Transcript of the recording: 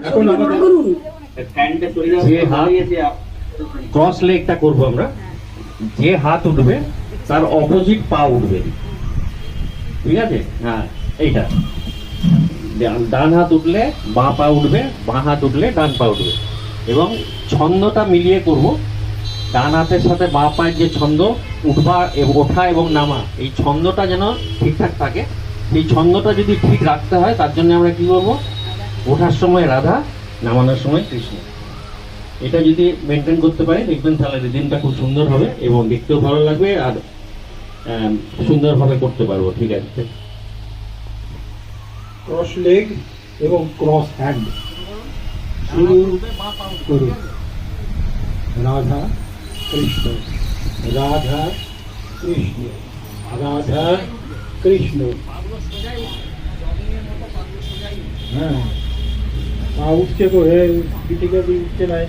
এখন আমাদের যে হাত ক্রস লেগটা করবো আমরা, যে হাত উঠবে তার অপোজিট পা উঠবে, ঠিক আছে? হ্যাঁ, এইটা ডান হাত উঠলে বাঁ পা উঠবে, বাঁ হাত উঠলে ডান পা উঠবে, এবং ছন্দটা মিলিয়ে করব। ডান হাতের সাথে বাঁ পায়ের যে ছন্দ উঠবা ওঠা এবং নামা, এই ছন্দটা যেন ঠিকঠাক থাকে। এই ছন্দটা যদি ঠিক রাখতে হয় তার জন্য আমরা কি করবো, ওঠার সময় রাধা, নামানোর সময় কৃষ্ণ, এটা যদি মেনটেন করতে পারি দেখবেন তাহলে রিদিমটা খুব সুন্দর হবে এবং দেখতেও ভালো লাগবে আর সুন্দরভাবে করতে পারবো। ঠিক আছে, ক্রস লেগ এবং ক্রস হ্যান্ড শুরু করুন। রাধা কৃষ্ণ, রাধা কৃষ্ণ, রাধা কৃষ্ণ। হ্যাঁ, পা উঠছে তো, পিঠিকে উঠছে নাই।